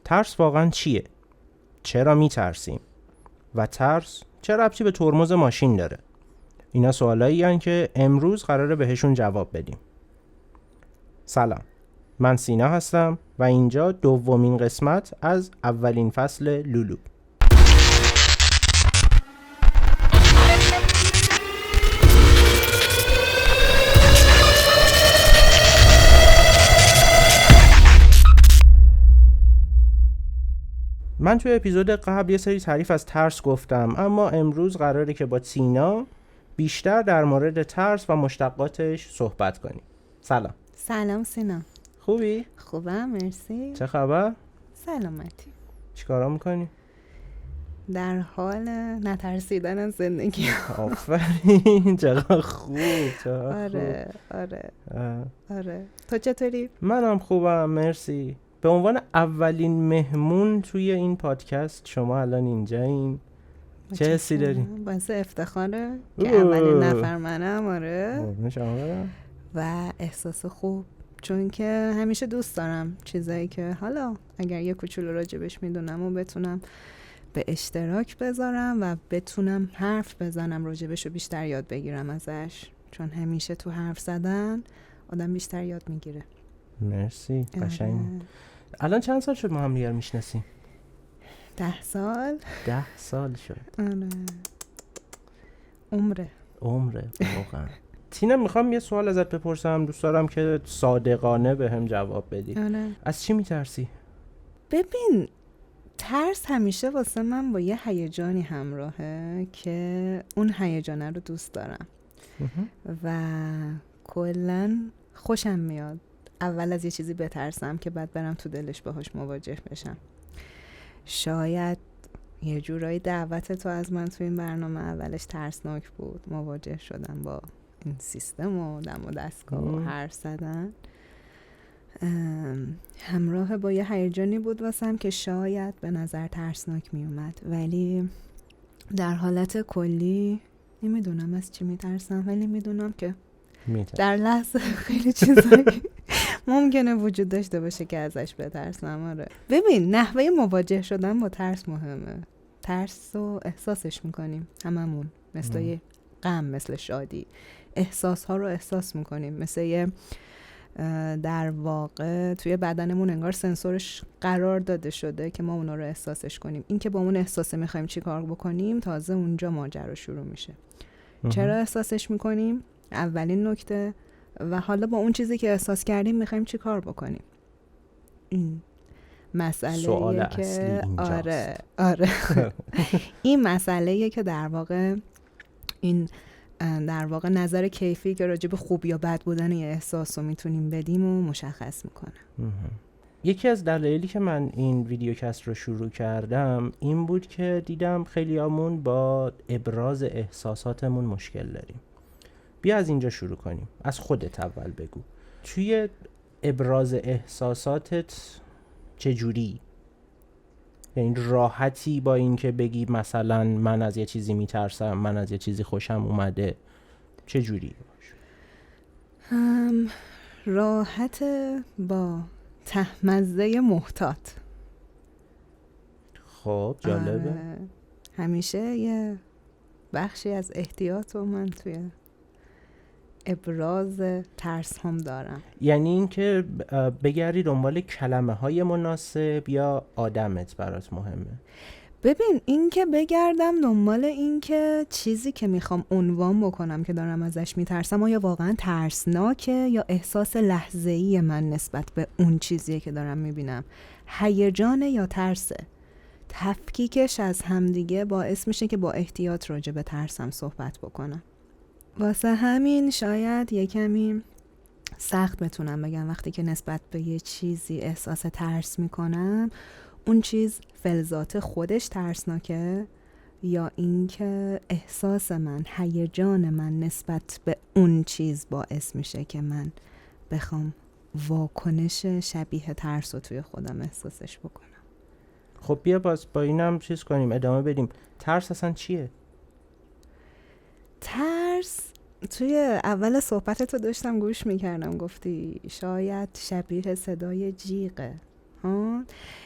ترس واقعا چیه؟ چرا میترسیم؟ و ترس چه ربطی به ترمز ماشین داره؟ اینا سوالایی هستن که امروز قراره بهشون جواب بدیم. سلام، من سینا هستم و اینجا دومین قسمت از اولین فصل لولو. من توی اپیزود قبل یه سری تعریف از ترس گفتم، اما امروز قراره که با سینا بیشتر در مورد ترس و مشتقاتش صحبت کنیم. سلام. سلام سینا. خوبی؟ خوبم، مرسی. چه خبر؟ سلامتی. چیکارا میکنی؟ در حال نترسیدن از زندگی. آفرین، چقدر خوب. آره. تو چطوری؟ منم خوبم، مرسی. به عنوان اولین مهمون توی این پادکست شما الان اینجایین. چه حسی دارین؟ باعث افتخاره که اولین نفر منم. آره. و احساس خوب، چون که همیشه دوست دارم چیزایی که حالا اگر یه کوچولو راجبش میدونم و بتونم به اشتراک بذارم و بتونم حرف بزنم راجبش و بیشتر یاد بگیرم ازش، چون همیشه تو حرف زدن آدم بیشتر یاد میگیره. مرسی، قشنگ. الان چند سال شد ما هم دیگر میشناسیم؟ 10 سال. 10 سال شد. آره. عمره واقعا. تینا، میخوام یه سوال ازت بپرسم، دوست دارم که صادقانه به هم جواب بدی. آره. از چی میترسی؟ ببین، ترس همیشه واسه من با یه هیجانی همراهه که اون هیجانه رو دوست دارم و کلن خوشم میاد اول از یه چیزی بترسم که بعد برم تو دلش باهاش مواجه بشم. شاید یه جورایی دعوت تو از من تو این برنامه اولش ترسناک بود، مواجه شدم با این سیستم و دم و دستگاه و حرف زدن، همراه با یه هیجانی بود واسم که شاید به نظر ترسناک می اومد، ولی در حالت کلی نمیدونم از چی میترسم، ولی میدونم که در لحظه خیلی چیزایی ممکنه وجود داشته باشه که ازش بترسم. آره. ببین، نحوه مواجه شدن با ترس مهمه. ترس رو احساسش میکنیم هممون، مثل یه غم، مثل شادی. احساس ها رو احساس میکنیم، مثل یه در واقع توی بدنمون انگار سنسورش قرار داده شده که ما اونا رو احساسش کنیم. این که با اون احساسه میخوایم چی کار بکنیم، تازه اونجا ماجرا شروع میشه. چرا احساسش میکنیم؟ اولین نکته. و حالا با اون چیزی که احساس کردیم میخوایم چی کار بکنیم. این مسئله سوال که اصلی اینجاست. آره. این مسئله که در واقع نظر کیفی که راجع به خوب یا بد بودن یه احساس رو میتونیم بدیم و مشخص میکنه. یکی از دلایلی که من این ویدیوکست رو شروع کردم این بود که دیدم خیلیامون با ابراز احساساتمون مشکل داریم. بیا از اینجا شروع کنیم. از خودت اول بگو. توی ابراز احساساتت چجوری؟ یعنی راحتی با این که بگی مثلا من از یه چیزی میترسم، من از یه چیزی خوشم اومده، چجوری؟ راحت با تهمزه محتاط. خب جالبه. همیشه یه بخشی از احتیاط رو من توی ابراز ترس هم دارم. یعنی این که بگردی دنبال کلمه های مناسب یا آدمت برات مهمه؟ ببین، این که بگردم دنبال این که چیزی که میخوام عنوان بکنم که دارم ازش میترسم آیا واقعا ترسناکه یا احساس لحظه‌ای من نسبت به اون چیزیه که دارم میبینم، هیجانه یا ترسه. تفکیکش از همدیگه باعث میشه که با احتیاط راجع به ترسم صحبت بکنم. واسه همین شاید یه کمی سخت بتونم بگم وقتی که نسبت به یه چیزی احساس ترس میکنم اون چیز فلذات خودش ترسناکه یا اینکه احساس من، هیجان من نسبت به اون چیز باعث میشه که من بخوام واکنش شبیه ترس رو توی خودم احساسش بکنم. خب بیا باز با اینم چیز کنیم، ادامه بدیم. ترس اصلا چیه؟ ترس توی اول صحبتتو داشتم گوش میکردم، گفتی شاید شبیه صدای جیغه.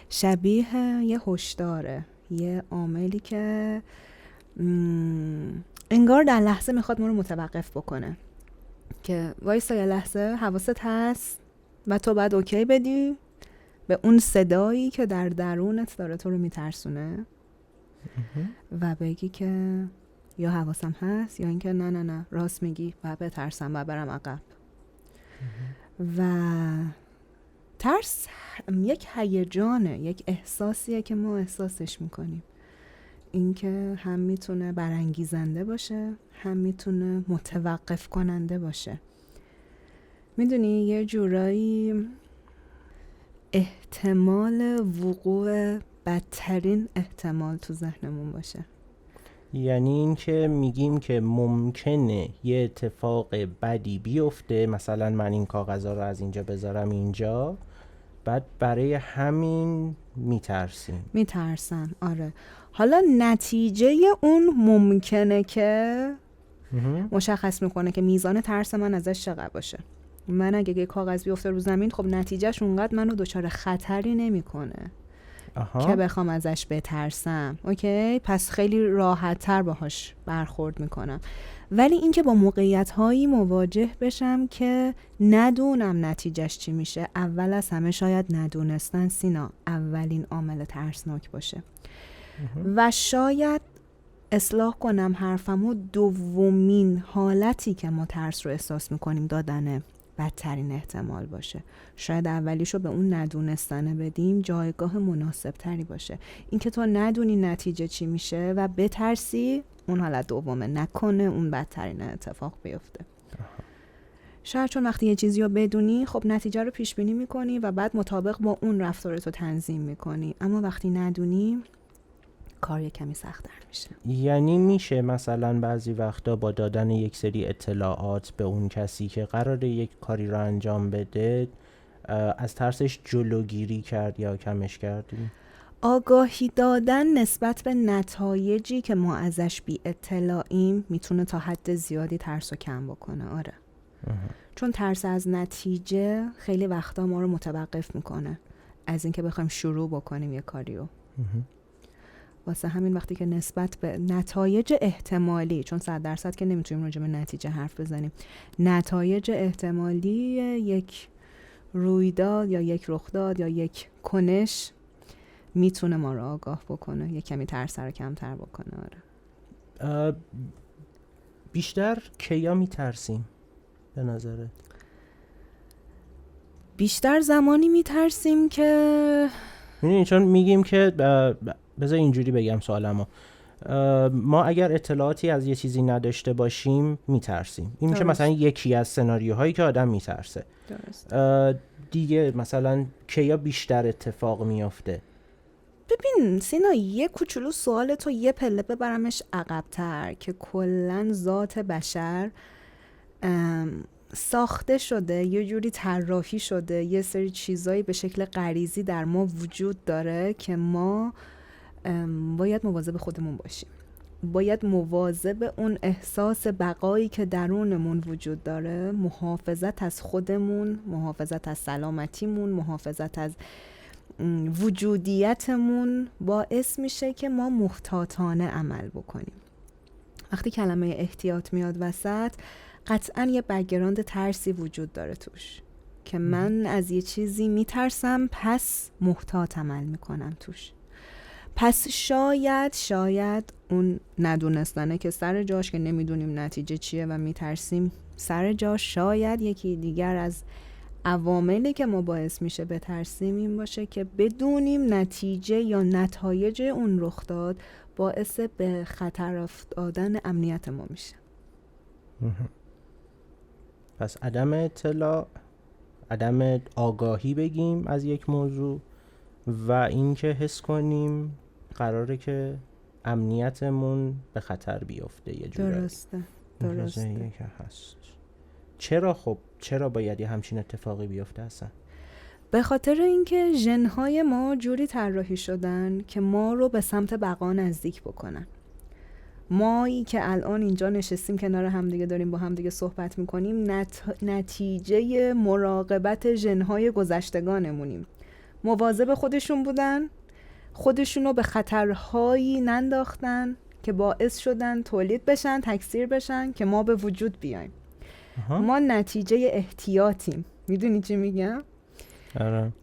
شبیه یه هشداره، یه عاملی که انگار در لحظه میخواد ما رو متوقف بکنه که وایسا یه لحظه، حواست هست و تو باید اوکی بدی به اون صدایی که در درونت داره تو رو میترسونه و بگی که یا حواسم هست یا اینکه نه راست میگی و بترسم و برم عقب. و ترس یک هیجانه، یک احساسیه که ما احساسش میکنیم. این که هم میتونه برانگیزنده باشه، هم میتونه متوقف کننده باشه. میدونی یه جورایی احتمال وقوع بدترین احتمال تو ذهنمون باشه. یعنی این که میگیم که ممکنه یه اتفاق بدی بیفته، مثلا من این کاغذها رو از اینجا بذارم اینجا، بعد برای همین میترسم. آره. حالا نتیجه اون ممکنه که مشخص میکنه که میزان ترس من ازش چقدر باشه. من اگه یه کاغذ بیفته رو زمین، خب نتیجهش اونقدر منو دچار خطری نمیکنه که بخوام ازش بترسم. اوکی؟ پس خیلی راحت تر باهاش برخورد میکنم. ولی اینکه با موقعیت هایی مواجه بشم که ندونم نتیجهش چی میشه، اول از همه شاید ندونستن سینا اولین عامل ترسناک باشه. و شاید اصلاح کنم حرفمو، دومین حالتی که ما ترس رو احساس میکنیم دادن بدترین احتمال باشه. شاید اولیشو به اون ندونستنه بدیم جایگاه مناسب تری باشه. اینکه تو ندونی نتیجه چی میشه و بترسی، اون حالت دومه، نکنه اون بدترین اتفاق بیفته. شاید چون وقتی یه چیزی رو بدونی، خب نتیجه رو پیش بینی میکنی و بعد مطابق با اون رفتارتو تنظیم میکنی. اما وقتی ندونی، کار یه کمی سخت‌تر میشه. یعنی میشه مثلا بعضی وقتا با دادن یک سری اطلاعات به اون کسی که قراره یک کاری رو انجام بده از ترسش جلوگیری کرد یا کمش کردیم؟ آگاهی دادن نسبت به نتایجی که ما ازش بی اطلاعیم میتونه تا حد زیادی ترس رو کم بکنه. آره. چون ترس از نتیجه خیلی وقتا ما رو متوقف میکنه از اینکه بخوایم شروع بکنیم یه کاریو. واسه همین وقتی که نسبت به نتایج احتمالی، چون 100% که نمیتونیم راجع به نتیجه حرف بزنیم، نتایج احتمالی یک رویداد یا یک رخداد یا یک کنش میتونه ما رو آگاه بکنه، یک کمی ترس رو کمتر بکنه. آره. بیشتر کیا میترسیم به نظرت؟ بیشتر زمانی میترسیم که میدونی، چون میگیم که بذار اینجوری بگم سوالمو، ما اگر اطلاعاتی از یه چیزی نداشته باشیم میترسیم. این میشه مثلا یکی از سناریوهایی که آدم میترسه. درست. دیگه مثلا کیا بیشتر اتفاق میافته؟ ببین سینا، یه کوچولو سوال تو یه پله ببرمش عقب‌تر که کلن ذات بشر ساخته شده، یه جوری طراحی شده، یه سری چیزایی به شکل غریزی در ما وجود داره که ما باید مواظب خودمون باشیم. باید مواظب اون احساس بقایی که درونمون وجود داره، محافظت از خودمون، محافظت از سلامتیمون، محافظت از وجودیتمون باعث میشه که ما محتاطانه عمل بکنیم. وقتی کلمه احتیاط میاد وسط، قطعاً یه بک‌گراند ترسی وجود داره توش که من از یه چیزی میترسم پس محتاط عمل میکنم توش. پس شاید اون ندونستنه که سر جاش، که نمیدونیم نتیجه چیه و میترسیم سر جاش، شاید یکی دیگر از عواملی که ما باعث میشه بترسیم این باشه که بدونیم نتیجه یا نتایج اون رخ داد باعث به خطر افتادن امنیت ما میشه. پس عدم اطلاع، عدم آگاهی بگیم از یک موضوع و اینکه حس کنیم قراره که امنیتمون به خطر بیفته یه جورایی. درسته. که هست. چرا باید یه همچین اتفاقی بیفته اصلا؟ به خاطر اینکه ژن‌های ما جوری طراحی شدن که ما رو به سمت بقا نزدیک بکنن. مایی که الان اینجا نشستیم کنار همدیگه داریم با همدیگه صحبت میکنیم، نتیجه مراقبت ژن‌های گذشتگانمونیم. مواظب خودشون بودن، خودشونو به خطرهایی ننداختن که باعث شدن تولید بشن، تکثیر بشن که ما به وجود بیایم. ما نتیجه احتیاطیم. میدونی چی میگم؟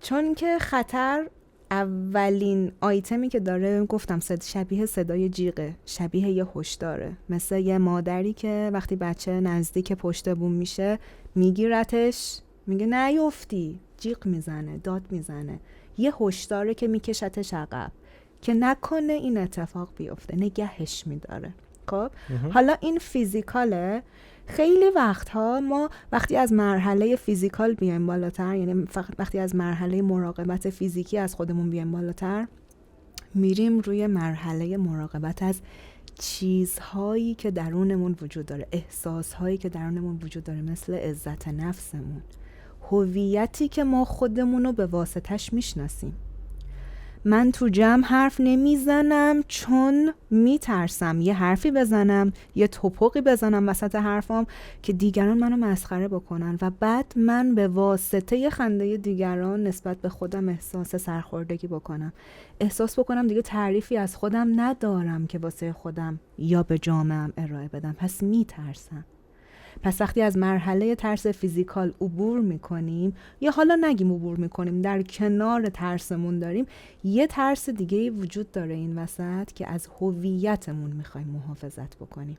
چون که خطر اولین آیتمی که داره، گفتم شبیه صدای جیغه، شبیه یه هشداره، مثل یه مادری که وقتی بچه نزدیک پشت بوم میشه میگیرتش، میگه نیفتی، جیغ میزنه، داد میزنه، یه هشداره که میکشتش عقب که نکنه این اتفاق بیفته، نگهش میداره. خب حالا این فیزیکاله. خیلی وقتها ما وقتی از مرحله فیزیکال بیایم بالاتر، یعنی وقتی از مرحله مراقبت فیزیکی از خودمون بیایم بالاتر، میریم روی مرحله مراقبت از چیزهایی که درونمون وجود داره، احساسهایی که درونمون وجود داره، مثل عزت نفسمون، هویتی که ما خودمونو به واسطش میشناسیم. من تو جمع حرف نمیزنم چون میترسم یه حرفی بزنم، یه توپقی بزنم وسط حرفام که دیگران منو مسخره بکنن و بعد من به واسطه خنده دیگران نسبت به خودم احساس سرخوردگی بکنم، احساس بکنم دیگه تعریفی از خودم ندارم که واسه خودم یا به جامعه‌ام ارائه بدم. پس میترسم. پس وقتی از مرحله ترس فیزیکال عبور میکنیم، یا حالا نگیم عبور میکنیم، در کنار ترسمون داریم یه ترس دیگه وجود داره این وسط که از هویتمون میخوایم محافظت بکنیم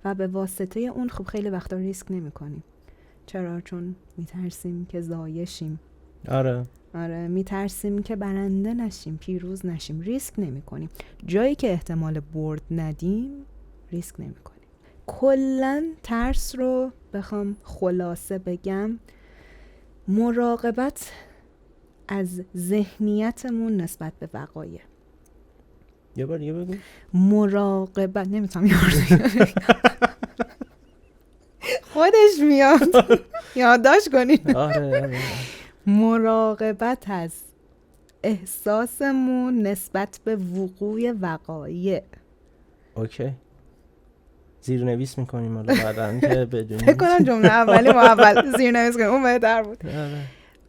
و به واسطه اون خب خیلی وقتا ریسک نمیکنیم. چرا؟ چون میترسیم که ضایع. آره میترسیم که برنده نشیم، پیروز نشیم، ریسک نمیکنیم. جایی که احتمال برد ندیم ریسک نمیکنیم. کلن ترس رو بخوام خلاصه بگم، مراقبت از ذهنیتمون نسبت به وقایع. یه بگو. مراقبت نمیتونم خودش میاد یادداشت کنید. آره. مراقبت از احساسمون نسبت به وقوع وقایع. اوکی. زیرنویس میکنیم حالا بعدن که بدونیم. فکر کنم جمله اولی ما اول زیرنویس کنیم، اون بهتر بود.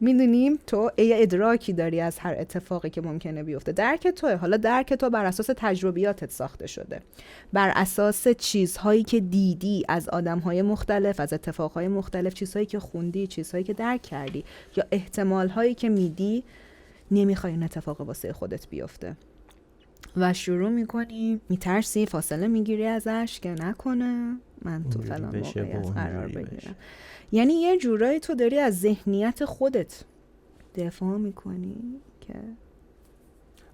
میدونیم تو یه ادراکی داری از هر اتفاقی که ممکنه بیفته. درک توه. حالا درک تو بر اساس تجربیاتت ساخته شده، بر اساس چیزهایی که دیدی از آدمهای مختلف، از اتفاقهای مختلف، چیزهایی که خوندی، چیزهایی که درک کردی، یا احتمالهایی که میدی نمیخوای این اتفاق واسه خودت بیفته و شروع میکنی میترسی، فاصله میگیری ازش که نکنه من تو فلان موقعیت قرار بگیرم. یعنی یه جورایی تو داری از ذهنیت خودت دفاع میکنی که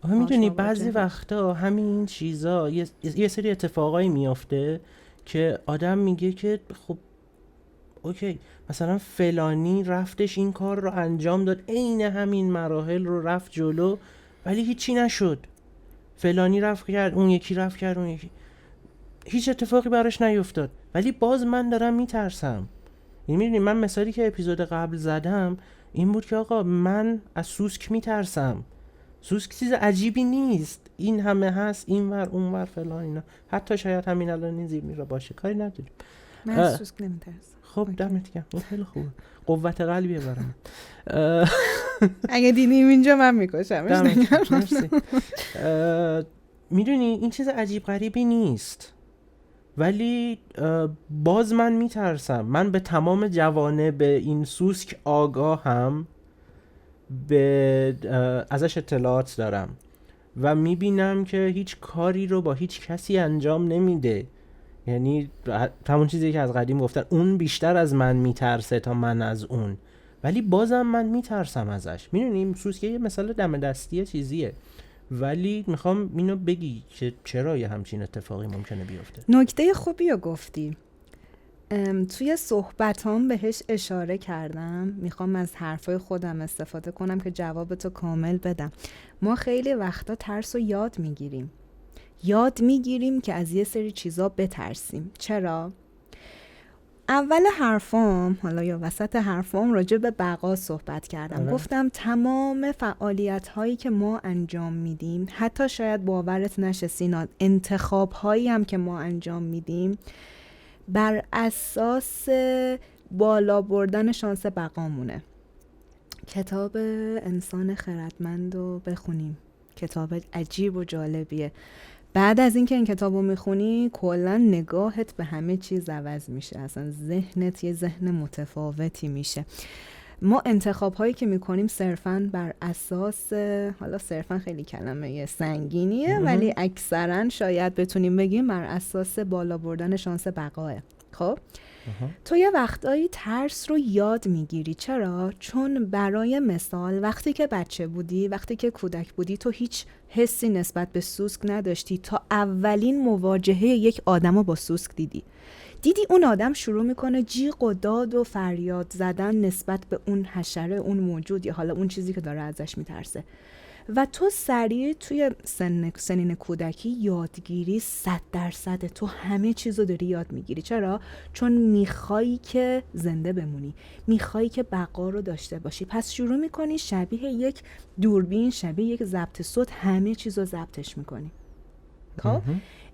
میدونی بعضی وقتا همین چیزا یه سری اتفاقایی میافته که آدم میگه که خب اوکی، مثلا فلانی رفتش این کار رو انجام داد، عین همین مراحل رو رفت جلو ولی هیچی نشد. فلانی رفت کرد، اون یکی رفت کرد، اون یکی، هیچ اتفاقی براش نیفتاد، ولی باز من دارم میترسم. یعنی میدونی من مثالی که اپیزود قبل زدم این بود که آقا من از سوسک میترسم. سوسک چیز عجیبی نیست، این همه هست، این ور اون ور فلان اینا، حتی شاید همین الان این زیر میره باشه، کاری نداریم. من از سوسک نمیترسم. خب دمت گرم، خیلی خوبه، قوت قلبیه برام. اگه دیدیم اینجا من میکشمش. میدونی این چیز عجیب غریبی نیست، ولی باز من میترسم. من به تمام جوانب این سوسک آگاهم، ازش اطلاعات دارم و میبینم که هیچ کاری رو با هیچ کسی انجام نمیده. یعنی همون چیزی که از قدیم گفتن، اون بیشتر از من میترسه تا من از اون، ولی بازم من میترسم ازش. میدونیم سوسک یه مثال دم دستی چیزیه، ولی میخوام اینو بگی که چرا یه همچین اتفاقی ممکنه بیفته. نکته خوبی رو گفتی. توی صحبتام بهش اشاره کردم، میخوام از حرفای خودم استفاده کنم که جوابتو کامل بدم. ما خیلی وقتا ترس رو یاد میگیریم که از یه سری چیزا بترسیم. چرا؟ اول حرفام، حالا یا وسط حرفام، راجع به بقا صحبت کردم. گفتم تمام فعالیت هایی که ما انجام میدیم، حتی شاید باورت نشه سینا، انتخاب هایی هم که ما انجام میدیم، بر اساس بالا بردن شانس بقامونه. کتاب انسان خردمند رو بخونیم. کتاب عجیب و جالبیه. بعد از اینکه این کتابو میخونی کلا نگاهت به همه چیز عوض میشه، اصلا ذهنت یه ذهن متفاوتی میشه. ما انتخاب هایی که میکنیم صرفاً بر اساس، حالا صرفاً خیلی کلمه سنگینیه ولی اکثراً شاید بتونیم بگیم بر اساس بالا بردن شانس بقاه. خب تو یه وقتایی ترس رو یاد میگیری. چرا؟ چون برای مثال وقتی که بچه بودی، وقتی که کودک بودی، تو هیچ حسی نسبت به سوسک نداشتی تا اولین مواجهه یک آدم رو با سوسک دیدی اون آدم شروع میکنه جیغ و داد و فریاد زدن نسبت به اون حشره، اون موجود یا حالا اون چیزی که داره ازش میترسه و تو سریع توی سنین کودکی یادگیری 100% تو همه چیزو داری یاد میگیری. چرا؟ چون میخوایی که زنده بمونی، میخوایی که بقا رو داشته باشی. پس شروع میکنی شبیه یک دوربین، شبیه یک ضبط صوت همه چیزو ضبطش میکنی. خب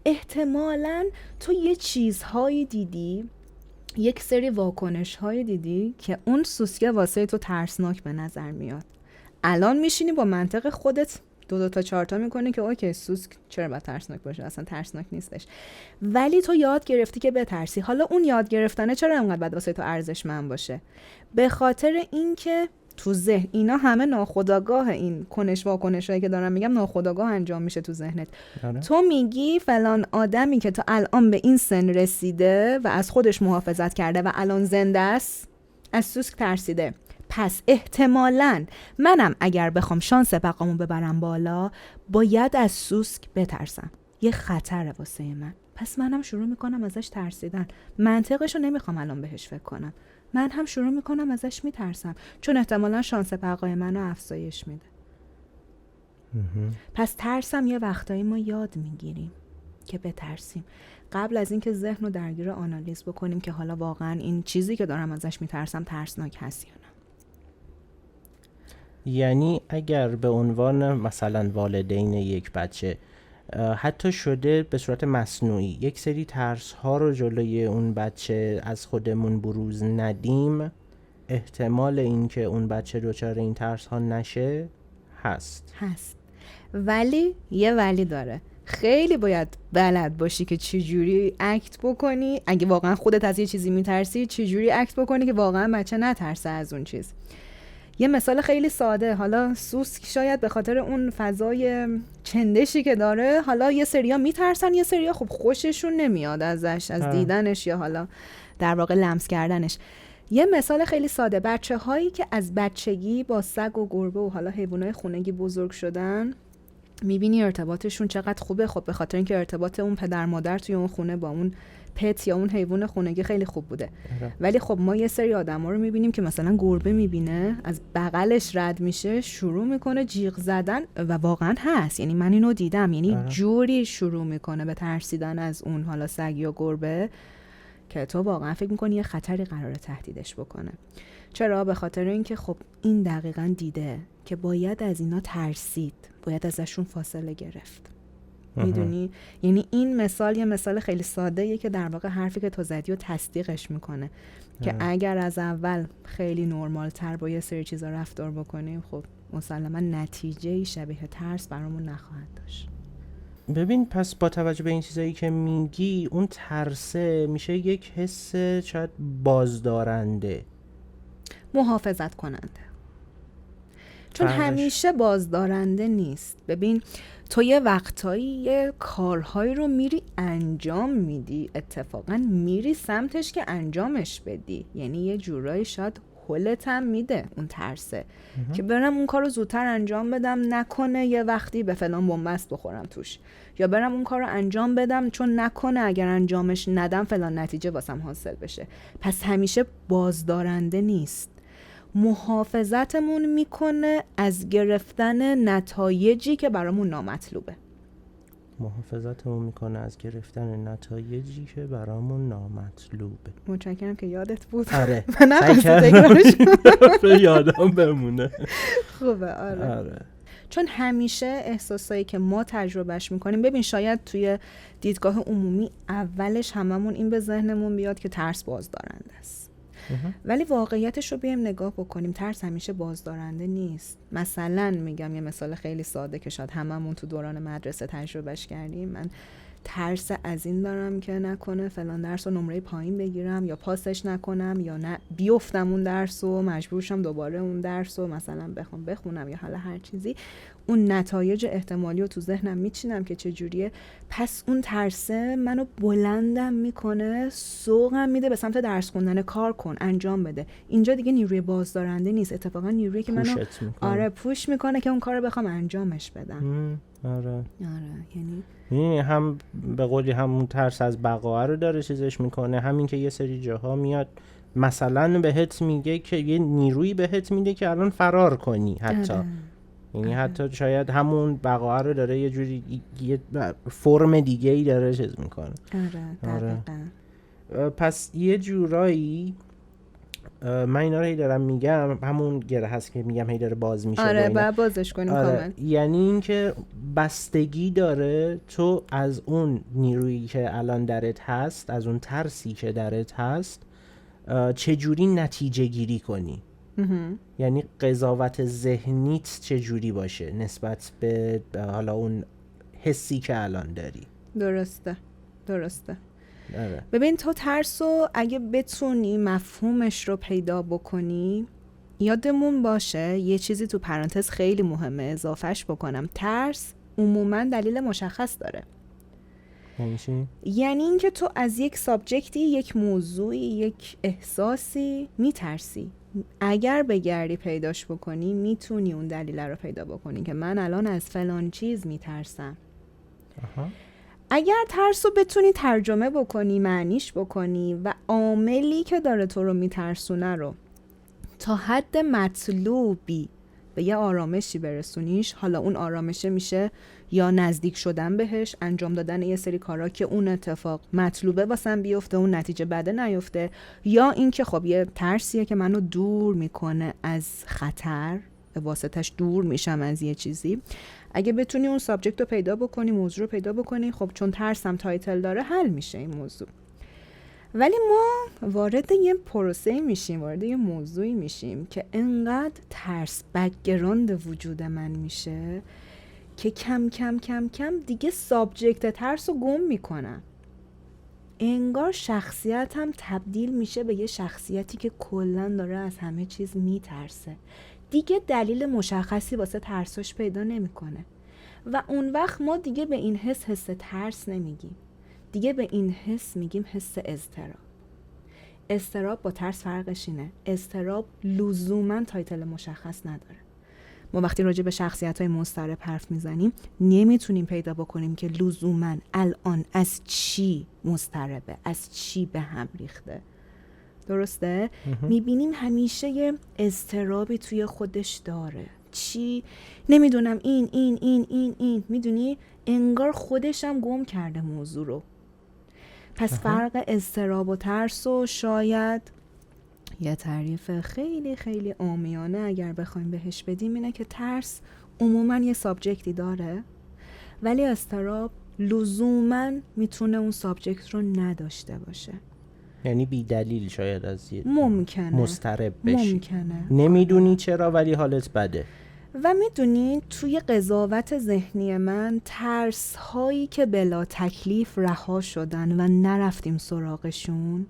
احتمالاً تو یه چیزهایی دیدی، یک سری واکنش‌هایی دیدی که اون سوسکه واسه تو ترسناک به نظر میاد. الان میشینی با منطق خودت 2 تا 4 تا میکنی که اوکی سوسک چرا باید ترسناک باشه، اصلا ترسناک نیستش. ولی تو یاد گرفتی که بترسی. حالا اون یاد گرفتنه چرا انقدر باید واسه تو ارزشمند باشه؟ به خاطر اینکه تو ذهن اینا همه ناخودآگاه، این کنش واکنشایی که دارم میگم ناخودآگاه انجام میشه تو ذهنت. تو میگی فلان آدمی که تا الان به این سن رسیده و از خودش محافظت کرده و الان زنده است از سوسک ترسیده، پس احتمالاً منم اگر بخوام شانس بقامو ببرم بالا باید از سوسک بترسم، یه خطره واسه من. پس منم شروع میکنم ازش ترسیدن. منطقشو نمیخوام الان بهش فکر کنم، من هم شروع میکنم ازش میترسم چون احتمالاً شانس بقای منو افزایش میده. پس ترسم یه وقتایی ما یاد میگیریم که بترسیم قبل از اینکه ذهن رو درگیر آنالیز بکنیم که حالا واقعاً این چیزی که دارم ازش میترسم ترسناک هست یا نه. یعنی اگر به عنوان مثلا والدین یک بچه حتی شده به صورت مصنوعی یک سری ترس ها رو جلوی اون بچه از خودمون بروز ندیم، احتمال این که اون بچه دچار این ترس ها نشه هست. ولی یه ولی داره. خیلی باید بلد باشی که چجوری اکت بکنی اگه واقعا خودت از یه چیزی میترسی، چجوری اکت بکنی که واقعا بچه نترسه از اون چیز. یه مثال خیلی ساده، حالا سوسک شاید به خاطر اون فضای چندشی که داره، حالا یه سریا میترسن، یه سریا خب خوششون نمیاد ازش، از دیدنش یا حالا در واقع لمس کردنش. یه مثال خیلی ساده، بچه هایی که از بچگی با سگ و گربه و حالا حیوانات خونگی بزرگ شدن، میبینی ارتباطشون چقدر خوبه. خب به خاطر اینکه ارتباط اون پدر مادر توی اون خونه با اون پت یا اون حیوان خونگی خیلی خوب بوده. ولی خب ما یه سری آدما رو میبینیم که مثلا گربه میبینه از بغلش رد میشه شروع میکنه جیغ زدن و واقعا هست، یعنی من اینو دیدم، یعنی جوری شروع میکنه به ترسیدن از اون حالا سگ یا گربه که تو واقعا فکر میکنی یه خطری قراره تهدیدش بکنه. چرا؟ به خاطر اینکه خب این دقیقاً دیده که باید از اینا ترسید، باید ازشون فاصله گرفت. میدونی؟ یعنی این مثال یه مثال خیلی ساده‌ایه که در واقع حرفی که تو زدی رو تصدیقش میکنه که اگر از اول خیلی نرمال تر با یه سری چیزا رفتار بکنیم خب مسلما نتیجه شبیه ترس برامون نخواهد داشت. ببین پس با توجه به این چیزایی که میگی اون ترسه میشه یک حس شاید بازدارنده، محافظت کننده، چون همیشه بازدارنده نیست. ببین تو یه وقتایی یه کارهایی رو میری انجام میدی، اتفاقا میری سمتش که انجامش بدی، یعنی یه جورایی شاید حلت هم میده اون ترسه که برم اون کار رو زودتر انجام بدم، نکنه یه وقتی به فلان بنبست بخورم توش، یا برم اون کار رو انجام بدم چون نکنه اگر انجامش ندم فلان نتیجه واسم حاصل بشه. پس همیشه بازدارنده نیست، محافظتمون میکنه از گرفتن نتایجی که برامون نامطلوبه. محافظتمون میکنه از گرفتن نتایجی که برامون نامطلوبه. متشکرم که یادت بود. آره من نقصد تکرارش به یادم بمونه. خوبه. آره. چون همیشه احساسایی که ما تجربهش میکنیم، ببین شاید توی دیدگاه عمومی اولش هممون این به ذهنمون بیاد که ترس بازدارنده است، ولی واقعیتش رو بیایم نگاه بکنیم، ترس همیشه بازدارنده نیست. مثلا میگم یه مثال خیلی ساده که شاید هممون تو دوران مدرسه تجربهش کردیم. من ترس از این دارم که نکنه فلان درس رو نمره پایین بگیرم یا پاسش نکنم یا نه بیفتم اون درس و مجبورشم دوباره اون درس رو مثلا بخونم یا حالا هر چیزی. اون نتایج احتمالی رو تو ذهنم میچینم که چجوریه. پس اون ترسه منو بلندم میکنه، سوقم میده به سمت درس خوندن، کار کن، انجام بده. اینجا دیگه نیروی بازدارنده نیست، اتفاقا نیرویی که منو پوش میکنه که اون کار رو بخوام انجامش بدم. آره یعنی هم به قولی همون ترس از بقا رو داره چیزش میکنه، همین که یه سری جاها میاد مثلا بهت میگه که یه نیرویی بهت میده که الان فرار کنی حتی. یعنی حتی شاید همون بقا رو داره یه جوری یه فرم دیگه ای داره چیز میکنه. آره. پس یه جورایی من اینا رو هی دارم میگم، همون گره هست که میگم هی داره باز میشه. آره باید بازش کنیم کامل. یعنی این که بستگی داره تو از اون نیرویی که الان درت هست، از اون ترسی که درت هست چجوری نتیجه گیری کنی. یعنی قضاوت ذهنیت چجوری باشه نسبت به حالا اون حسی که الان داری. درسته. ببین تو ترسو اگه بتونی مفهومش رو پیدا بکنی، یادمون باشه یه چیزی تو پرانتز خیلی مهمه اضافهش بکنم، ترس عموما دلیل مشخص داره. یعنی اینکه تو از یک سابجکتی، یک موضوعی، یک احساسی میترسی، اگر بگردی پیداش بکنی میتونی اون دلیل رو پیدا بکنی که من الان از فلان چیز میترسم. اگر ترس رو بتونی ترجمه بکنی، معنیش بکنی و عاملی که داره تو رو میترسونه رو تا حد مطلوبی به یه آرامشی برسونیش، حالا اون آرامشه میشه یا نزدیک شدن بهش، انجام دادن یه سری کارا که اون اتفاق مطلوبه واسم بیفته، اون نتیجه بده نیفته، یا این که خب یه ترسیه که منو دور میکنه از خطر، به واسطش دور میشم از یه چیزی. اگه بتونی اون سابجکت رو پیدا بکنی، موضوع رو پیدا بکنی، خب چون ترسم تایتل داره حل میشه این موضوع. ولی ما وارد یه پروسه میشیم، وارد یه موضوعی میشیم که انقدر ترس بک‌گراند وجود من میشه که کم کم کم کم دیگه سابجکت ترس رو گم میکنم. انگار شخصیتم تبدیل میشه به یه شخصیتی که کلن داره از همه چیز میترسه، دیگه دلیل مشخصی واسه ترسش پیدا نمیکنه. و اون وقت ما دیگه به این حس ترس نمیگیم، دیگه به این حس میگیم حس اضطراب. اضطراب با ترس فرقش اینه، اضطراب لزوما تایتل مشخص نداره. ما وقتی راجع به شخصیت‌های مضطرب حرف میزنیم نمیتونیم پیدا بکنیم که لزوما الان از چی مضطربه، از چی به هم ریخته. درسته؟ میبینیم همیشه یه اضطرابی توی خودش داره. چی؟ نمیدونم این میدونی؟ انگار خودشم گم کرده موضوع رو. پس فرق اضطراب و ترس و شاید یه تعریف خیلی خیلی عامیانه اگر بخوایم بهش بدیم اینه که ترس عموما یه سابجکتی داره، ولی اضطراب لزوما میتونه اون سابجکت رو نداشته باشه. یعنی بی دلیل شاید از یه ممکنه مضطرب بشی، ممکنه نمیدونی چرا ولی حالت بده. و میدونی توی قضاوت ذهنی من ترس هایی که بلا تکلیف رها شدن و نرفتیم سراغشون،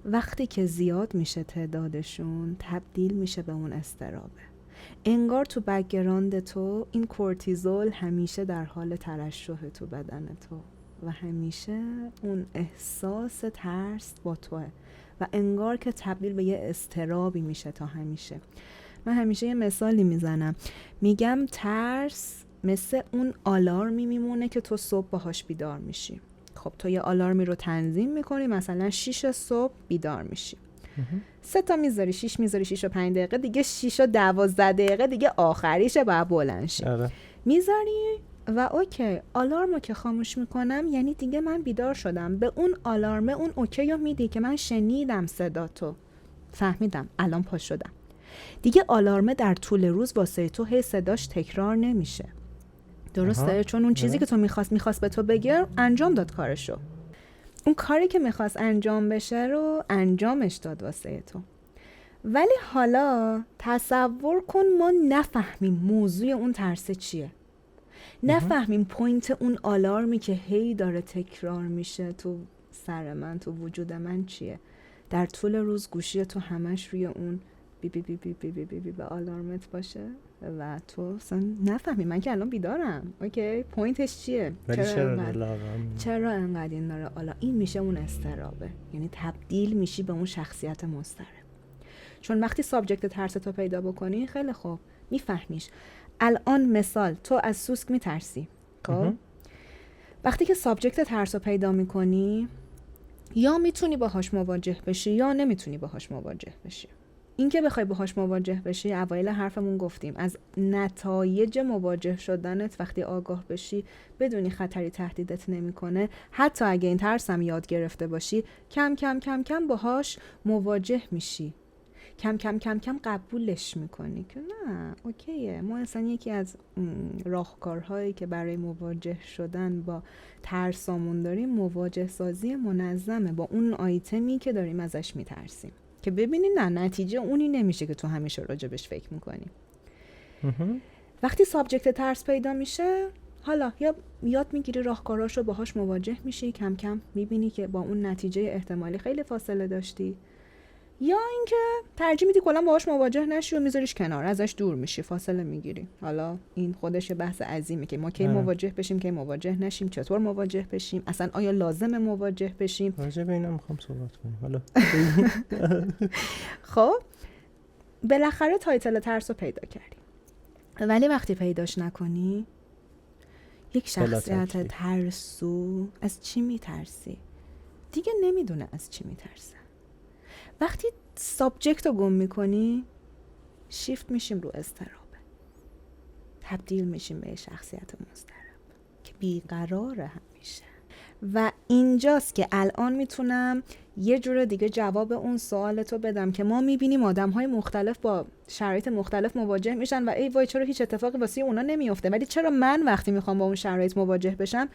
وقتی که زیاد میشه تعدادشون تبدیل میشه به اون اضطرابه. انگار تو بک‌گراند تو این کورتیزول همیشه در حال ترشح تو بدن تو و همیشه اون احساس ترس با توه و انگار که تبدیل به یه اضطرابی میشه تا همیشه. من همیشه یه مثالی میزنم، میگم ترس مثل اون آلارمی میمونه که تو صبح باهاش بیدار میشی. خب تو یه آلارمی رو تنظیم میکنی، مثلا 6 صبح بیدار میشی، 3 تا میذاری، 6 میذاری، 6 و 5 دقیقه دیگه، 6 و 12 دقیقه دیگه آخریشه باید بلند شی. میذاری و اوکی، آلارمو که خاموش میکنم یعنی دیگه من بیدار شدم. به اون آلارمه اون اوکی رو میدی که من شنیدم صدا تو، فهمیدم، الان پا شدم. دیگه آلارمه در طول روز واسه تو هی صداش تکرار نمیشه. درسته؟ چون اون چیزی که تو میخواست به تو بگه انجام داد کارشو. اون کاری که میخواست انجام بشه رو انجامش داد واسه تو. ولی حالا تصور کن ما نفهمیم موضوع اون ترسه چیه، نفهمیم پوینت اون آلارمی که هی داره تکرار میشه تو سر من، تو وجود من چیه. در طول روز گوشی تو همش روی اون بی بی بی بی بی بی بی بی به آلارمت باشه و تو اصلا نفهمی من که الان بیدارم، اوکی پوینتش چیه، چرا انقدر این داره این میشه اون استرابه، یعنی تبدیل میشی به اون شخصیت مضطرب. چون وقتی سابجکت ترس تو پیدا بکنی خیلی خوب میفهمیش. الان مثال تو از سوسک میترسی، خب وقتی که سابجکت ترس رو پیدا میکنی یا میتونی باهاش مواجه بشی یا نمیتونی باهاش مواجه بشی. این که بخوای باهاش مواجه بشی، اوایل حرفمون گفتیم از نتایج مواجه شدنت وقتی آگاه بشی، بدونی خطری تهدیدت نمیکنه، حتی اگه این ترس هم یاد گرفته باشی، کم کم کم کم باهاش مواجه میشی، کم کم کم کم قبولش میکنی که نه اوکیه. ما اصلا یکی از راهکارهایی که برای مواجه شدن با ترسامون داریم مواجه سازی منظمه با اون آیتمی که داریم ازش میترسیم، که ببینی نه نتیجه اونی نمیشه که تو همیشه راجبش فکر میکنی. وقتی سابجکت ترس پیدا میشه، حالا یا یاد میگیری راهکاراشو، باهاش مواجه میشی، کم کم میبینی که با اون نتیجه احتمالی خیلی فاصله داشتی، یا اینکه ترجیح میدی کلا باهاش مواجه نشی و میذاریش کنار، ازش دور میشی، فاصله میگیری. حالا این خودش بحث عظیمه که ما کی مواجه بشیم، کی مواجه نشیم، چطور مواجه بشیم، اصلا آیا لازمه مواجه بشیم. راجع به اینا میخوام صحبت کنیم حالا. خب بالاخره تایتل ترس رو پیدا کردی، ولی وقتی پیداش نکنی، یک شخصیت ترسو از چی میترسی؟ دیگه نمیدونه از چی میترسه. وقتی سابجکت رو گم میکنی، شیفت میشیم رو استرابه، تبدیل میشیم به شخصیت مضطرب که بیقراره همیشه. و اینجاست که الان میتونم یه جور دیگه جواب اون سوالتو بدم که ما میبینیم آدم‌های مختلف با شرایط مختلف مواجه میشن و ای وای چرا هیچ اتفاقی واسه اونا نمیفته، ولی چرا من وقتی میخوام با اون شرایط مواجه بشم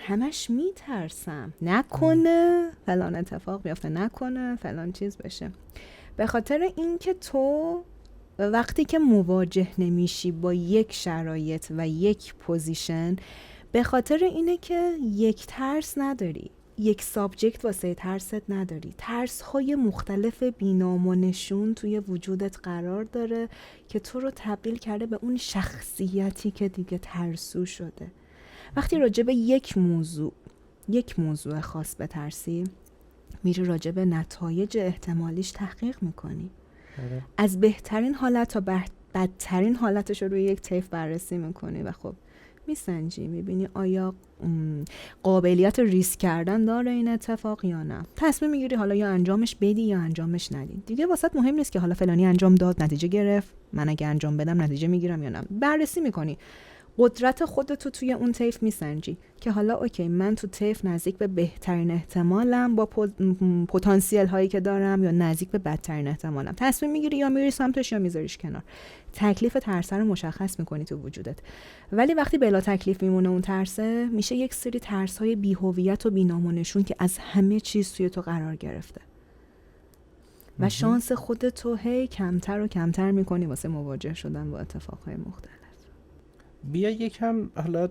همش میترسم نکنه فلان اتفاق بیفته، نکنه فلان چیز بشه. به خاطر اینکه تو وقتی که مواجه نمیشی با یک شرایط و یک پوزیشن، به خاطر اینه که یک ترس نداری، یک سابجکت واسه ترست نداری، ترس‌های مختلف بی‌نام و نشون توی وجودت قرار داره که تو رو تبدیل کرده به اون شخصیتی که دیگه ترسو شده. وقتی راجع به یک موضوع خاص بترسی، میری راجع به نتایج احتمالیش تحقیق میکنی. از بهترین حالت تا بدترین حالتش رو روی یک طیف بررسی میکنی و خب میسنجی، میبینی آیا قابلیت ریسک کردن داره این اتفاق یا نه. تصمیم میگیری حالا یا انجامش بدی یا انجامش ندی. دیگه واسط مهم نیست که حالا فلانی انجام داد نتیجه گرفت، من اگه انجام بدم نتیجه میگیرم یا نه. بررسی میکنی، قدرت خودتو توی اون طیف میسنجی که حالا اوکی من تو طیف نزدیک به بهترین احتمالم با پتانسیل هایی که دارم یا نزدیک به بدترین احتمالم. تصمیم میگیری یا میری سمتش یا میذاریش کنار. تکلیف ترس رو مشخص میکنی تو وجودت. ولی وقتی بلا تکلیف میمونه اون ترسه، میشه یک سری ترس های بی‌هویت و بی‌نام و نشون که از همه چیز توی تو قرار گرفته و شانس خودتو هی کمتر و کمتر میکنی واسه مواجه شدن با اتفاقهای مختلف. بیا یکم حالا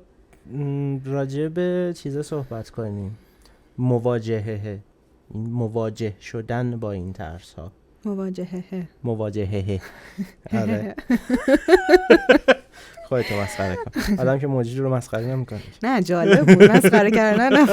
راجع به چیزا صحبت کنیم. مواجهه شدن با این ترس ها. مواجهه آره. خودتو مسخره کن. آدم که موجود رو مسخره نمیکنه. نه جالب بود مسخره کردن.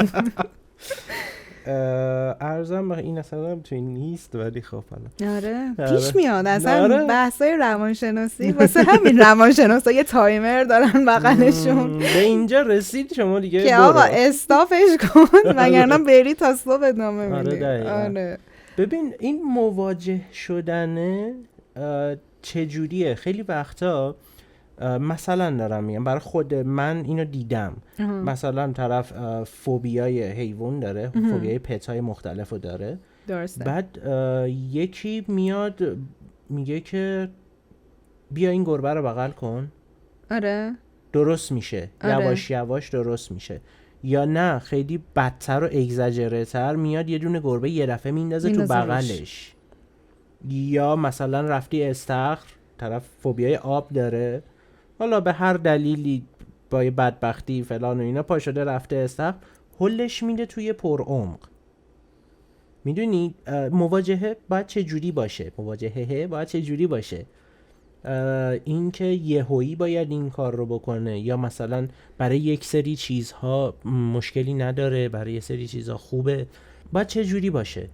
ارزم به این اصلا تو این نیست ولی خب حالا آره پیش میاد اصلا بحثای روانشناسی، واسه همین روانشناسا یه تایمر دارن بغلشون. به اینجا رسید شما دیگه که آقا استافش کن وگرنه بری تا صبح ادامه میدی. آره ببین این مواجه شدنه چجوریه؟ خیلی وقتا مثلا دارم میگم برای خود من اینو دیدم. مثلا طرف فوبیای حیوان داره، فوبیای پت‌های مختلفو داره. درسته. بعد یکی میاد میگه که بیا این گربه رو بغل کن. آره. درست میشه. آره. یواش یواش درست میشه. یا نه خیلی بدتر و اگزاجره میاد یه دونه گربه یه دفعه میندازه تو بغلش. یا مثلا رفتی استخر، طرف فوبیای آب داره، حالا به هر دلیلی با یه بدبختی فلان و اینا پا شده رفته استخر، هلش میده توی پرعمق. میدونی مواجهه باید چه جوری باشه؟ این که یهویی باید این کار رو بکنه، یا مثلا برای یک سری چیزها مشکلی نداره، برای یک سری چیزها خوبه، باید چه جوری باشه؟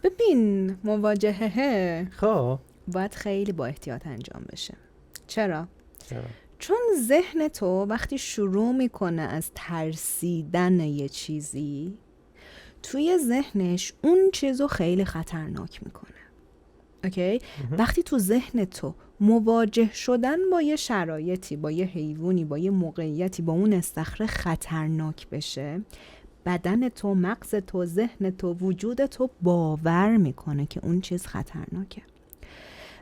ببین، مواجهه خب باید خیلی با احتیاط انجام بشه. چرا؟ چون ذهن تو وقتی شروع میکنه از ترسیدن یه چیزی، توی ذهنش اون چیزو خیلی خطرناک میکنه. اوکی؟ وقتی تو ذهن تو مواجه شدن با یه شرایطی، با یه حیوانی، با یه موقعیتی، با اون استخر خطرناک بشه، بدن تو، مغز تو، ذهن تو، وجود تو باور میکنه که اون چیز خطرناکه.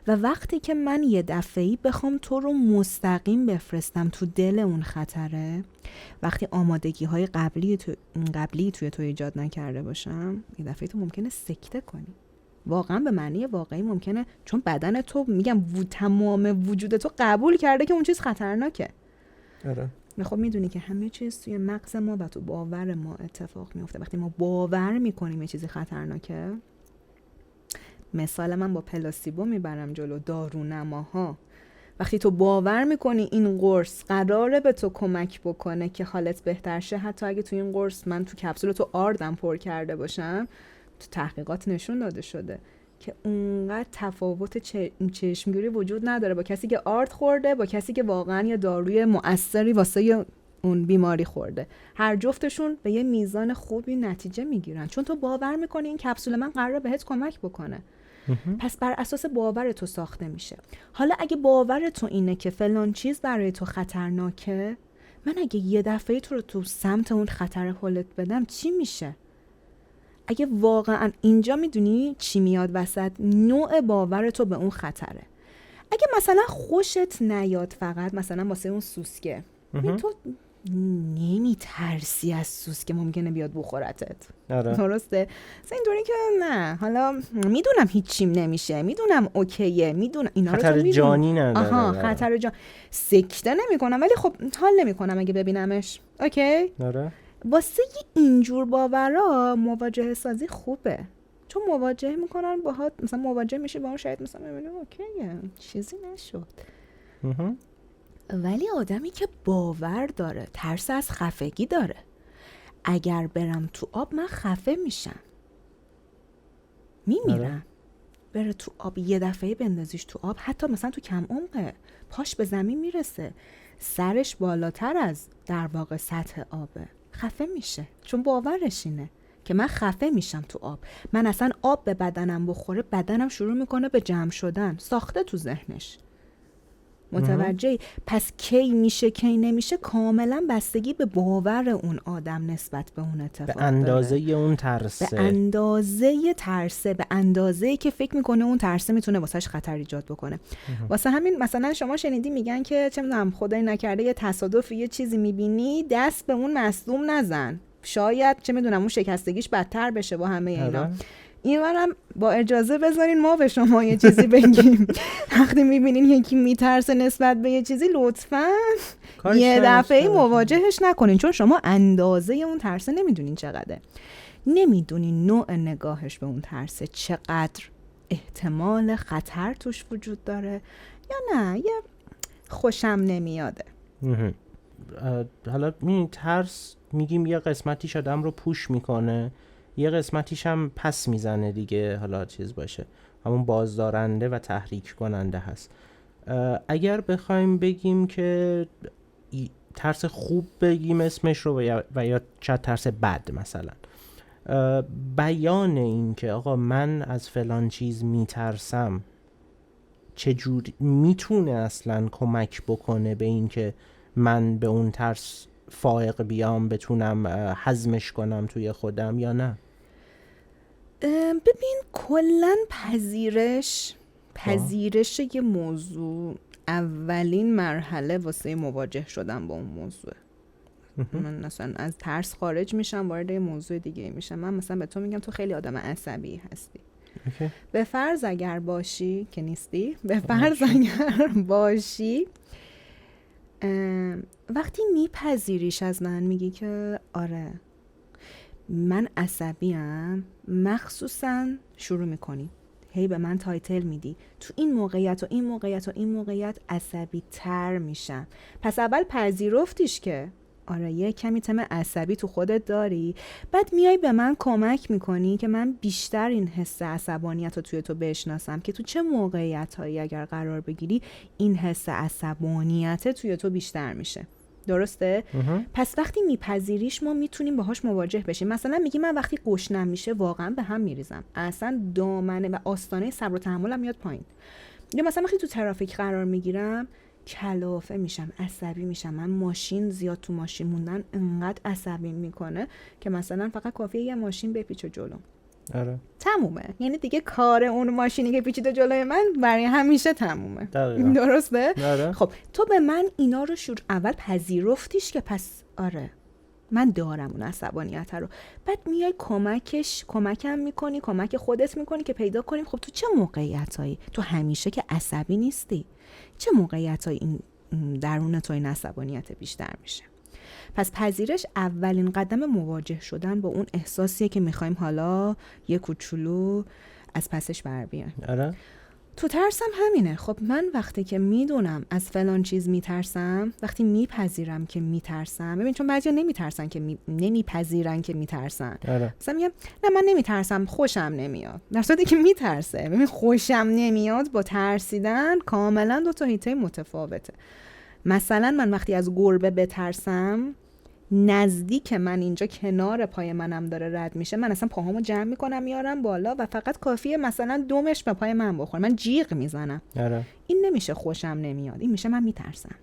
و وقتی که من یه دفعه‌ای بخوام تو رو مستقیم بفرستم تو دل اون خطره، وقتی آمادگی های قبلی توی تو ایجاد نکرده باشم، یه دفعه تو ممکنه سکته کنی. واقعا به معنی واقعی ممکنه، چون بدن تو، میگم تمام وجود تو قبول کرده که اون چیز خطرناکه. آره. خب میدونی که همه چیز توی مغز ما و تو باور ما اتفاق میفته. وقتی ما باور میکنیم یه چیزی خطرناکه، مثال من با پلاسیبو میبرم جلو، دارونماها. وقتی تو باور میکنی این قرص قراره به تو کمک بکنه که حالت بهتر شه، حتی اگه تو این قرص من تو کپسول تو آردم پر کرده باشم، تو تحقیقات نشون داده شده که اونقدر تفاوت چشمگیری وجود نداره با کسی که آرد خورده با کسی که واقعا یه داروی مؤثری واسه اون بیماری خورده. هر جفتشون به یه میزان خوبی نتیجه میگیرن، چون تو باور میکنی این کپسول من قراره بهت کمک بکنه. پس بر اساس باور تو ساخته میشه. حالا اگه باور تو اینه که فلان چیز برای تو خطرناکه، من اگه یه دفعه تو رو تو سمت اون خطر هلت بدم چی میشه؟ اگه واقعا اینجا میدونی چی میاد وسط؟ نوع باور تو به اون خطره. اگه مثلا خوشت نیاد فقط مثلا واسه اون سوسکه، تو نمی ترسی از سوسکه ممکنه بیاد بخورتت. درسته؟ اینطوری که نه، حالا میدونم هیچیم نمیشه، میدونم اوکیه، میدونم اینا رو خطر جانی نداره. خطر جان سکته نمی کنم، ولی خب حال نمی کنم اگه ببینمش. اوکی؟ واسه اینجور باورا مواجهه سازی خوبه، چون مواجهه میکنن باهات، مثلا مواجه میشه با اون شاید مثلا میبینی اوکیه چیزی نشد. ولی آدمی که باور داره، ترس از خفگی داره، اگر برم تو آب من خفه میشم، میمیرم. بره تو آب یه دفعه بندازیش تو آب، حتی مثلا تو کم عمقه، پاش به زمین میرسه، سرش بالاتر از در واقع سطح آبه، خفه میشه، چون باورش اینه که من خفه میشم تو آب. من اصلا آب به بدنم بخوره، بدنم شروع میکنه به جمع شدن، ساخته تو ذهنش. متوجهی؟ پس کی میشه کی نمیشه کاملا بستگی به باور اون آدم نسبت به اون اتفاق داره. به اندازه اون ترسه، به اندازه ترسه، به اندازه‌ای که فکر میکنه اون ترسه میتونه واسهش خطر ایجاد بکنه. واسه همین مثلا شما شنیدی میگن که چه میدونم خدای نکرده یه تصادفی یه چیزی میبینی، دست به اون مصدوم نزن، شاید چه میدونم اون شکستگیش بدتر بشه با همه اینا. اینورم با اجازه بذارین ما به شما یه چیزی بگیم. وقتی میبینین یکی میترسه نسبت به یه چیزی، لطفاً یه دفعه مواجهش نکنین، چون شما اندازه اون ترسه نمیدونین چقدره، نمیدونین نوع نگاهش به اون ترسه چقدر احتمال خطر توش وجود داره یا نه یه خوشم نمیاده. حالا میدونی ترس میگیم یه قسمتیش آدم رو پوش میکنه، یه قسمتیش هم پس میزنه دیگه، حالا چیز باشه همون بازدارنده و تحریک کننده هست. اگر بخوایم بگیم که ترس خوب بگیم اسمش رو و یا چه ترس بد، مثلا بیان این که آقا من از فلان چیز میترسم چجوری میتونه اصلا کمک بکنه به این که من به اون ترس فائق بیام، بتونم هضمش کنم توی خودم یا نه؟ ببین کلن پذیرش یه موضوع اولین مرحله واسه مواجه شدن با اون موضوع. من مثلا از ترس خارج میشم، وارد یه موضوع دیگه میشم. من مثلا به تو میگم تو خیلی آدم عصبی هستی. به فرض اگر باشی که نیستی، به فرض اگر باشی، وقتی میپذیریش از من، میگی که آره من عصبیم، مخصوصا شروع میکنی هی به من تایتل میدی تو این موقعیت و این موقعیت و این موقعیت عصبی تر میشم. پس اول پذیرفتیش که آره یه کمی تم عصبی تو خودت داری، بعد میای به من کمک میکنی که من بیشتر این حس عصبانیت رو توی تو بشناسم که تو چه موقعیت هایی اگر قرار بگیری این حس عصبانیت توی تو بیشتر میشه. درسته؟ پس وقتی میپذیریش ما میتونیم باهاش مواجه بشیم. مثلا میگی من وقتی گشنم میشه واقعا به هم میریزم، اصلا دامنه و آستانه صبر و تحملم میاد پایین. یا مثلا وقتی تو ترافیک قرار میگیرم کلافه میشم، عصبی میشم. من ماشین زیاد تو ماشین موندن انقدر عصبی میکنه که مثلا فقط کافیه یه ماشین بپیچه جلو. آره. تمومه. یعنی دیگه کار اون ماشینی که پیچیده جلوی من برای همیشه تمومه. درسته؟ آره. خب تو به من اینا رو اول پذیرفتیش که پس آره من دارم اون عصبانیت رو، بعد میای کمکم میکنی، کمک خودت میکنی که پیدا کنیم خب تو چه موقعیتایی تو همیشه که عصبی نیستی، چه موقعیتایی این درون تو این عصبانیت بیشتر میشه. پس پذیرش اولین قدم مواجه شدن با اون احساسیه که میخوایم حالا یه کوچولو از پسش بر بیایم. آره. تو ترسم همینه. خب من وقتی که میدونم از فلان چیز میترسم، وقتی میپذیرم که میترسم، ببین چون بعضیا نمیترسن که نمیپذیرن که میترسن. آره. مثلا میگم نه من نمیترسم، خوشم نمیاد، در صورتی که میترسه. ببین خوشم نمیاد با ترسیدن کاملا دو تا حیطه متفاوته. مثلا من وقتی از گربه بترسم، نزدیک من اینجا کنار پای منم داره رد میشه، من اصلا پاهامو جمع میکنم میارم بالا و فقط کافیه مثلا دومش به پای من بخوره، من جیغ میزنم. این نمیشه خوشم نمیاد، این میشه من میترسم.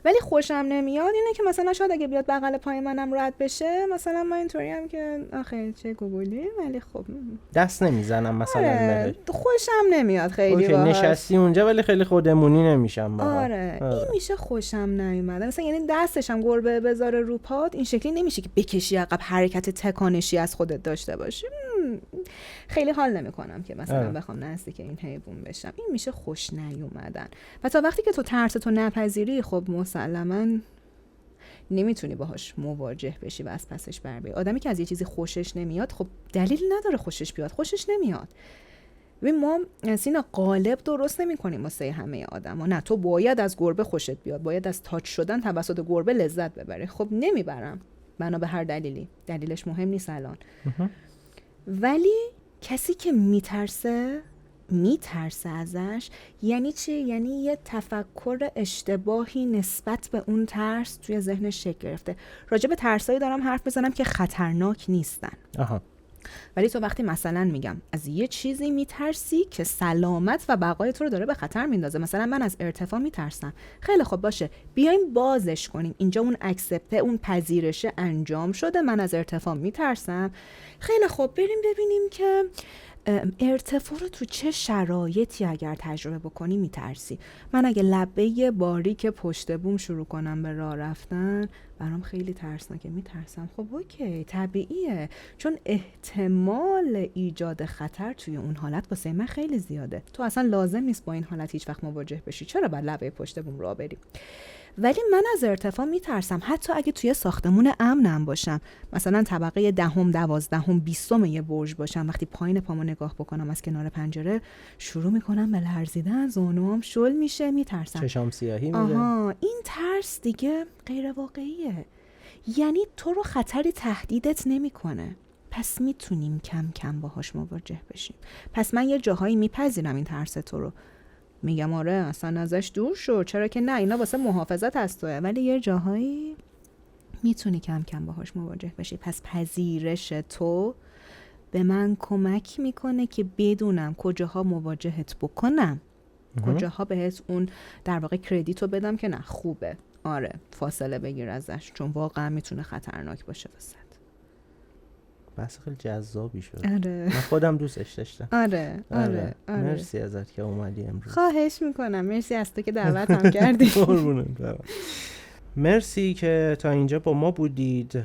ولی خوشم نمیاد اینه که مثلا شاید اگه بیاد بغل پای منم رد بشه، مثلا من اینطوریم که آخه چه گوگولی، ولی خب دست نمیزنم مثلا بهش. خوشم نمیاد خیلی باهاش. نشستی اونجا ولی خیلی خودمونی نمیشم باهاش. آره این میشه خوشم نیومده. مثلا یعنی دستشم گربه بذاره رو پات، این شکلی نمیشه که بکشی عقب، حرکت تکانشی از خودت داشته باشی. خیلی حال نمیکنم که مثلا بخوام نزدیک این حیوان بشم. این میشه خوش نیومدن. و تا وقتی که تو ترستو نپذیری، خب مسلماً نمیتونی باهاش مواجه بشی و از پسش بر بیای. آدمی که از یه چیزی خوشش نمیاد، خب دلیل نداره خوشش بیاد، خوشش نمیاد. ببین ما سینا قالب درست نمی‌کنیم واسه همه آدما. نه تو باید از گربه خوشت بیاد، باید از تاچ شدن توسط گربه لذت ببری. خب نمیبرم بنا به هر دلیلی، دلیلش مهم نیست الان. ولی کسی که میترسه ازش یعنی چی؟ یعنی یه تفکر اشتباهی نسبت به اون ترس توی ذهنش شکل گرفته. راجع به ترسایی دارم حرف بزنم که خطرناک نیستن. ولی تو وقتی مثلا میگم از یه چیزی میترسی که سلامت و بقای تو رو داره به خطر میندازه، مثلا من از ارتفاع میترسم، خیلی خب باشه بیایم بازش کنیم. اینجا اون اکسپت، اون پذیرش انجام شده، من از ارتفاع میترسم. خیلی خب بریم ببینیم که ارتفاع رو تو چه شرایطی اگر تجربه بکنی میترسی. من اگه لبه باریک پشت بوم شروع کنم به راه رفتن، برام خیلی ترسناکه، میترسم. خب اوکی، طبیعیه، چون احتمال ایجاد خطر توی اون حالت واسه من خیلی زیاده. تو اصلا لازم نیست با این حالت هیچ وقت مواجه بشی، چرا باید لبه پشت بوم راه بری؟ ولی من از ارتفاع میترسم، حتی اگه توی ساختمون امنم باشم، مثلا طبقه 10، 12، 20 یه برج باشم، وقتی پایین پامو نگاه بکنم از کنار پنجره شروع میکنم به لرزیدن، زانوام شل میشه، میترسم، چشام سیاهی میشه. این ترس دیگه غیر واقعیه. یعنی تو رو خطری تهدیدت نمیکنه، پس میتونیم کم کم باهاش مواجه بشیم. پس من یه جاهایی میپذیرم این ترس تو رو، میگم آره اصلا ازش دور شو، چرا که نه، اینا واسه محافظت از توه. ولی یه جاهایی میتونی کم کم باهاش مواجه بشی. پس پذیرش تو به من کمک میکنه که بدونم کجاها مواجهت بکنم، کجاها بهت اون در واقع کردیتو بدم که نه خوبه، آره فاصله بگیر ازش، چون واقعا میتونه خطرناک باشه واسه. بحث خیلی جذابی شد. آره. من خودم دوستش داشتم. آره. مرسی ازت که اومدی امروز. خواهش میکنم، مرسی از تو که دعوتم کردی. مرسی که تا اینجا با ما بودید.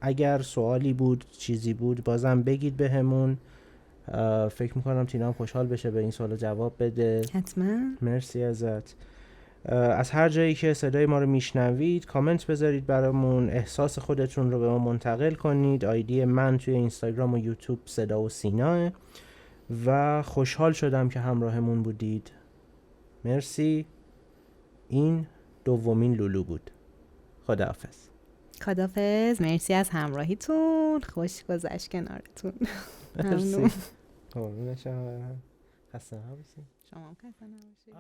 اگر سوالی بود، چیزی بود، بازم بگید بهمون. فکر میکنم تینا هم خوشحال بشه به این سوال جواب بده. حتما. مرسی ازت. از هر جایی که صدای ما رو میشنوید کامنت بذارید برامون، احساس خودتون رو به ما منتقل کنید. آیدی من توی اینستاگرام و یوتیوب صدا و سیناه و خوشحال شدم که همراهمون بودید. مرسی. این دومین لولو بود. خداحافظ. خداحافظ. مرسی از همراهیتون. خوش گذشت کنارتون. مرسی. قربون شما. خسته نباشید. شما هم خسته نباشید.